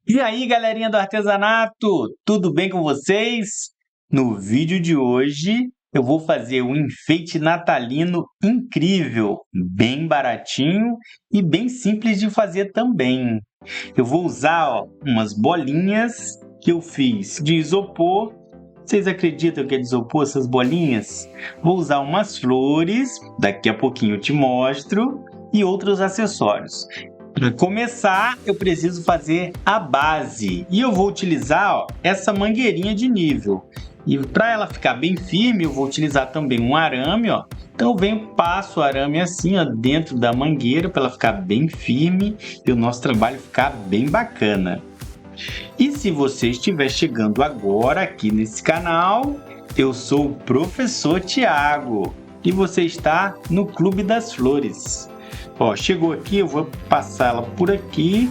E aí, galerinha do artesanato, tudo bem com vocês? No vídeo de hoje, eu vou fazer um enfeite natalino incrível, bem baratinho e bem simples de fazer também. Eu vou usar umas bolinhas que eu fiz de isopor. Vocês acreditam que é de isopor essas bolinhas? Vou usar umas flores, daqui a pouquinho eu te mostro, e outros acessórios. Para começar, eu preciso fazer a base e eu vou utilizar essa mangueirinha de nível. E para ela ficar bem firme, eu vou utilizar também um arame. Então eu passo o arame assim dentro da mangueira para ela ficar bem firme e o nosso trabalho ficar bem bacana. E se você estiver chegando agora aqui nesse canal, eu sou o Professor Tiago e você está no Clube das Flores. Chegou aqui, eu vou passar ela por aqui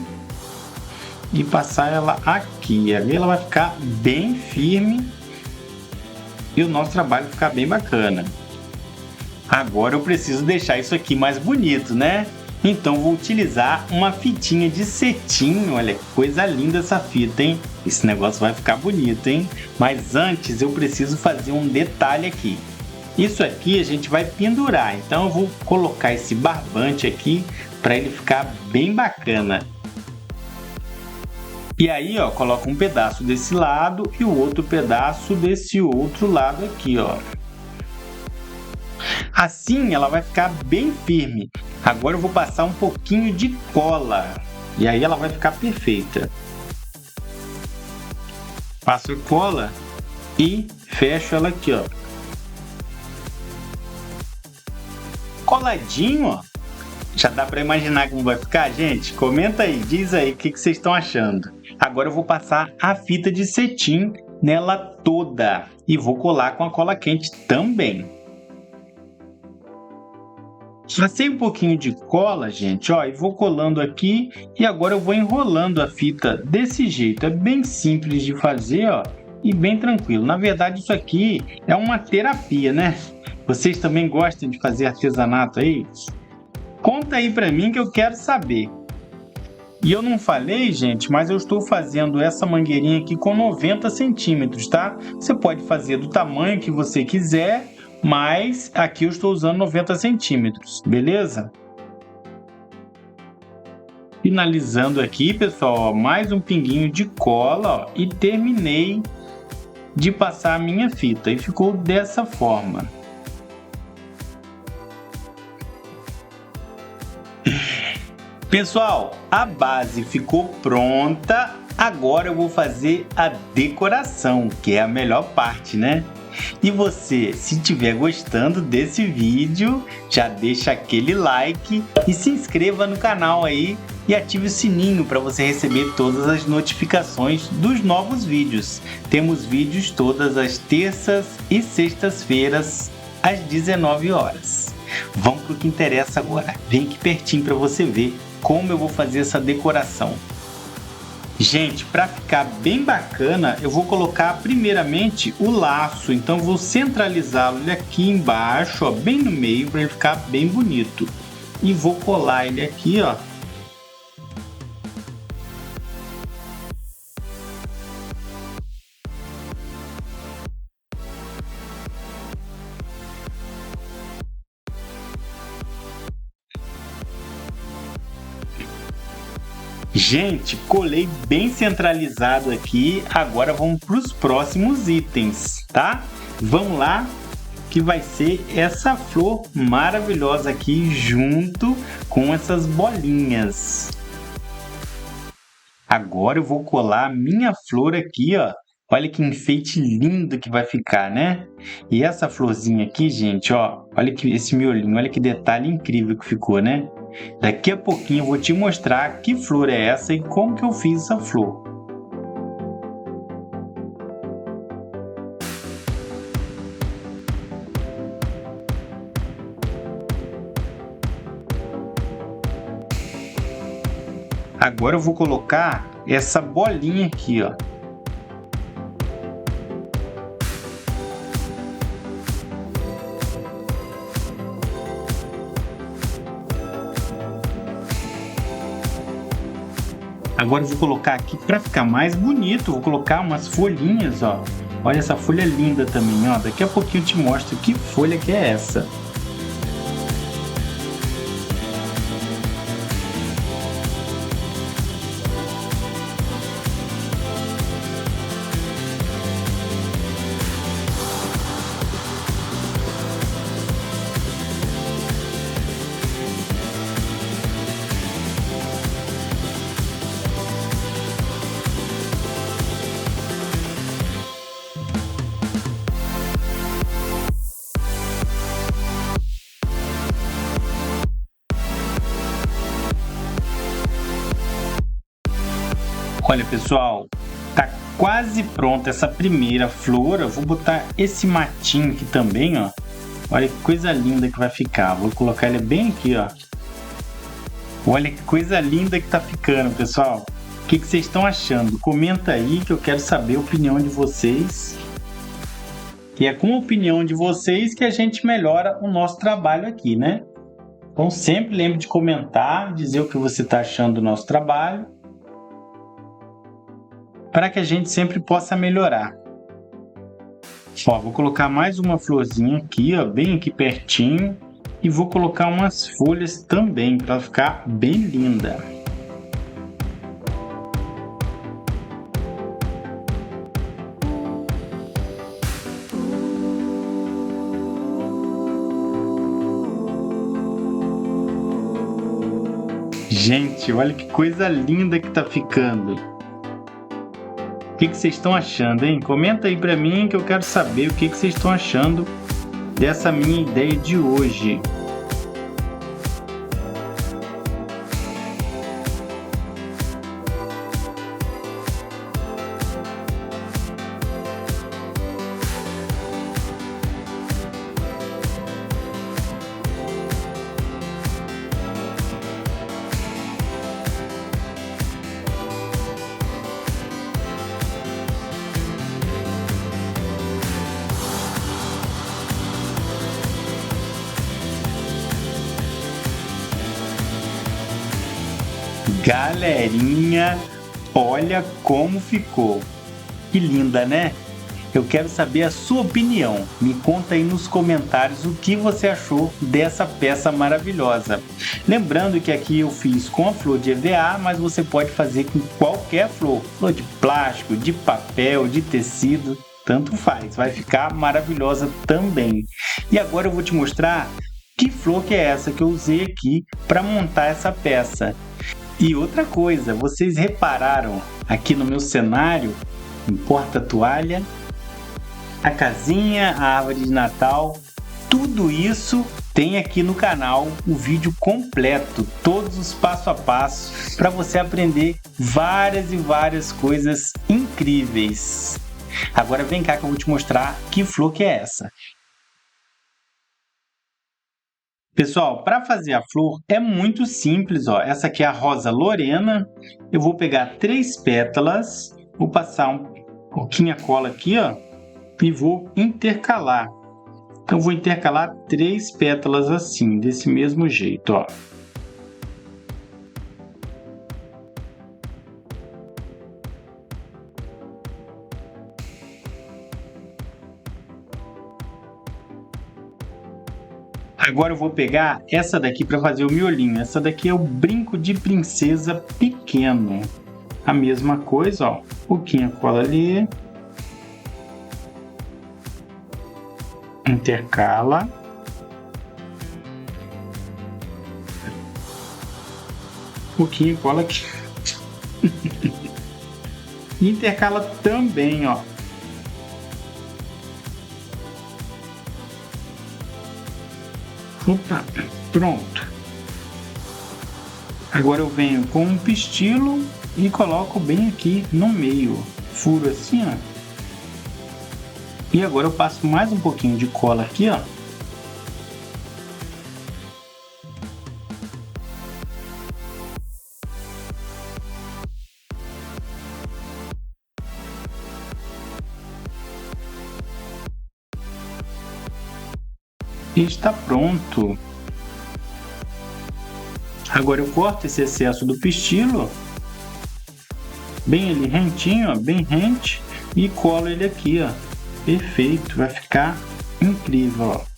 e passar ela aqui. Ali ela vai ficar bem firme e o nosso trabalho ficar bem bacana. Agora eu preciso deixar isso aqui mais bonito, né? Então vou utilizar uma fitinha de cetim. Olha que coisa linda essa fita, hein? Esse negócio vai ficar bonito, hein? Mas antes eu preciso fazer um detalhe aqui. Isso aqui a gente vai pendurar, então eu vou colocar esse barbante aqui para ele ficar bem bacana. E aí, coloca um pedaço desse lado e o outro pedaço desse outro lado aqui, Assim ela vai ficar bem firme. Agora eu vou passar um pouquinho de cola e aí ela vai ficar perfeita. Passo cola e fecho ela aqui, Coladinho, Já dá para imaginar como vai ficar, gente? Comenta aí, diz aí o que vocês estão achando. Agora eu vou passar a fita de cetim nela toda e vou colar com a cola quente também. Passei um pouquinho de cola, gente, e vou colando aqui e agora eu vou enrolando a fita desse jeito. É bem simples de fazer, e bem tranquilo. Na verdade, isso aqui é uma terapia, né? Vocês também gostam de fazer artesanato aí? Conta aí pra mim que eu quero saber. E eu não falei, gente, mas eu estou fazendo essa mangueirinha aqui com 90 centímetros, tá? Você pode fazer do tamanho que você quiser, mas aqui eu estou usando 90 centímetros, beleza? Finalizando aqui, pessoal, mais um pinguinho de cola, e terminei de passar a minha fita e ficou dessa forma. Pessoal, a base ficou pronta, agora eu vou fazer a decoração, que é a melhor parte, né? E você, se estiver gostando desse vídeo, já deixa aquele like e se inscreva no canal aí e ative o sininho para você receber todas as notificações dos novos vídeos. Temos vídeos todas as terças e sextas-feiras às 19 horas. Vamos para o que interessa agora. Vem aqui pertinho para você ver como eu vou fazer essa decoração. Gente, para ficar bem bacana, eu vou colocar primeiramente o laço. Então vou centralizá-lo aqui embaixo, bem no meio, para ele ficar bem bonito. E vou colar ele aqui, Gente, colei bem centralizado aqui, agora vamos para os próximos itens, tá? Vamos lá, que vai ser essa flor maravilhosa aqui junto com essas bolinhas. Agora eu vou colar a minha flor aqui, Olha que enfeite lindo que vai ficar, né? E essa florzinha aqui, gente, olha que esse miolinho, olha que detalhe incrível que ficou, né? Daqui a pouquinho eu vou te mostrar que flor é essa e como que eu fiz essa flor. Agora eu vou colocar essa bolinha aqui, Agora eu vou colocar aqui para ficar mais bonito, vou colocar umas folhinhas, ó. Olha essa folha linda também, ó. Daqui a pouquinho eu te mostro que folha que é essa. Olha, pessoal, tá quase pronta essa primeira flor. Eu vou botar esse matinho aqui também, ó. Olha que coisa linda que vai ficar. Vou colocar ele bem aqui, ó. Olha que coisa linda que tá ficando, pessoal. O que vocês estão achando? Comenta aí que eu quero saber a opinião de vocês. E é com a opinião de vocês que a gente melhora o nosso trabalho aqui, né? Então sempre lembre de comentar, dizer o que você está achando do nosso trabalho, para que a gente sempre possa melhorar. Ó, vou colocar mais uma florzinha aqui, ó, bem aqui pertinho, e vou colocar umas folhas também para ficar bem linda. Gente, olha que coisa linda que tá ficando. O que vocês estão achando, hein? Comenta aí pra mim que eu quero saber o que vocês estão achando dessa minha ideia de hoje. Galerinha, olha como ficou. Que linda, né? Eu quero saber a sua opinião. Me conta aí nos comentários o que você achou dessa peça maravilhosa. Lembrando que aqui eu fiz com a flor de EVA, mas você pode fazer com qualquer flor. Flor de plástico, de papel, de tecido, tanto faz. Vai ficar maravilhosa também. E agora eu vou te mostrar que flor que é essa que eu usei aqui para montar essa peça. E outra coisa, vocês repararam aqui no meu cenário, em porta-toalha, a casinha, a árvore de Natal, tudo isso tem aqui no canal o vídeo completo, todos os passo a passo, para você aprender várias e várias coisas incríveis. Agora vem cá que eu vou te mostrar que flor que é essa. Pessoal, para fazer a flor é muito simples, ó. Essa aqui é a rosa Lorena. Eu vou pegar 3 pétalas, vou passar um pouquinho a cola aqui, ó, e vou intercalar. Então vou intercalar 3 pétalas assim, desse mesmo jeito, ó. Agora eu vou pegar essa daqui para fazer o miolinho. Essa daqui é o brinco de princesa pequeno. A mesma coisa, ó. Um pouquinho a cola ali. Intercala. Um pouquinho a cola aqui. Intercala também, ó. Opa, pronto. Agora eu venho com um pistilo e coloco bem aqui no meio. Furo assim, ó. E agora eu passo mais um pouquinho de cola aqui, ó. E está pronto. Agora eu corto esse excesso do pistilo bem ele rentinho, ó, bem rente, e colo ele aqui, ó. Perfeito, vai ficar incrível, ó.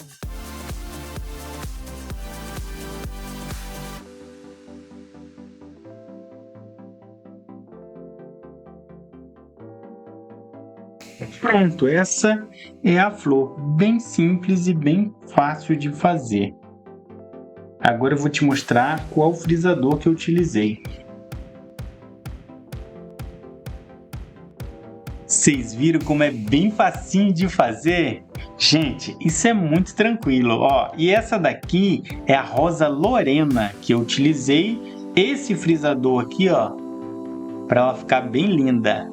Pronto, essa é a flor, bem simples e bem fácil de fazer. Agora eu vou te mostrar qual frisador que eu utilizei. Vocês viram como é bem facinho de fazer? Gente, isso é muito tranquilo, ó. E essa daqui é a rosa Lorena que eu utilizei esse frisador aqui, ó, para ela ficar bem linda.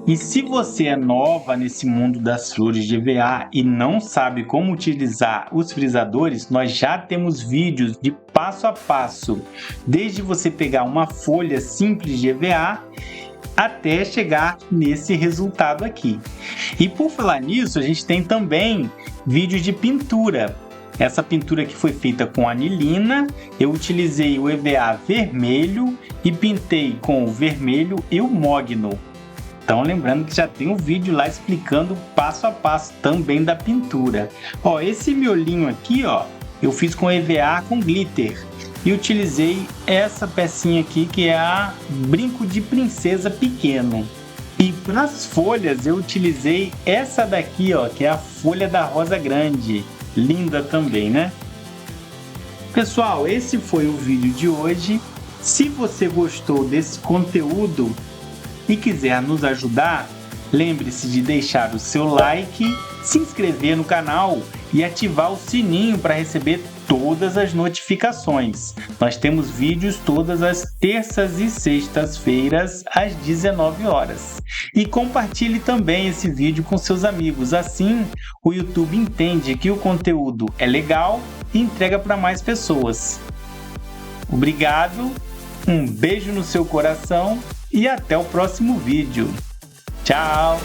E se você é nova nesse mundo das flores de EVA e não sabe como utilizar os frisadores, nós já temos vídeos de passo a passo, desde você pegar uma folha simples de EVA até chegar nesse resultado aqui. E por falar nisso, a gente tem também vídeos de pintura. Essa pintura aqui foi feita com anilina, eu utilizei o EVA vermelho e pintei com o vermelho e o mogno. Então lembrando que já tem um vídeo lá explicando passo a passo também da pintura. Ó, esse miolinho aqui, ó, eu fiz com EVA com glitter. E utilizei essa pecinha aqui que é a brinco de princesa pequeno. E para as folhas eu utilizei essa daqui, ó, que é a folha da rosa grande. Linda também, né? Pessoal, esse foi o vídeo de hoje. Se você gostou desse conteúdo e quiser nos ajudar, lembre-se de deixar o seu like, se inscrever no canal e ativar o sininho para receber todas as notificações. Nós temos vídeos todas as terças e sextas-feiras às 19 horas. E compartilhe também esse vídeo com seus amigos, assim o YouTube entende que o conteúdo é legal e entrega para mais pessoas. Obrigado, um beijo no seu coração e até o próximo vídeo. Tchau!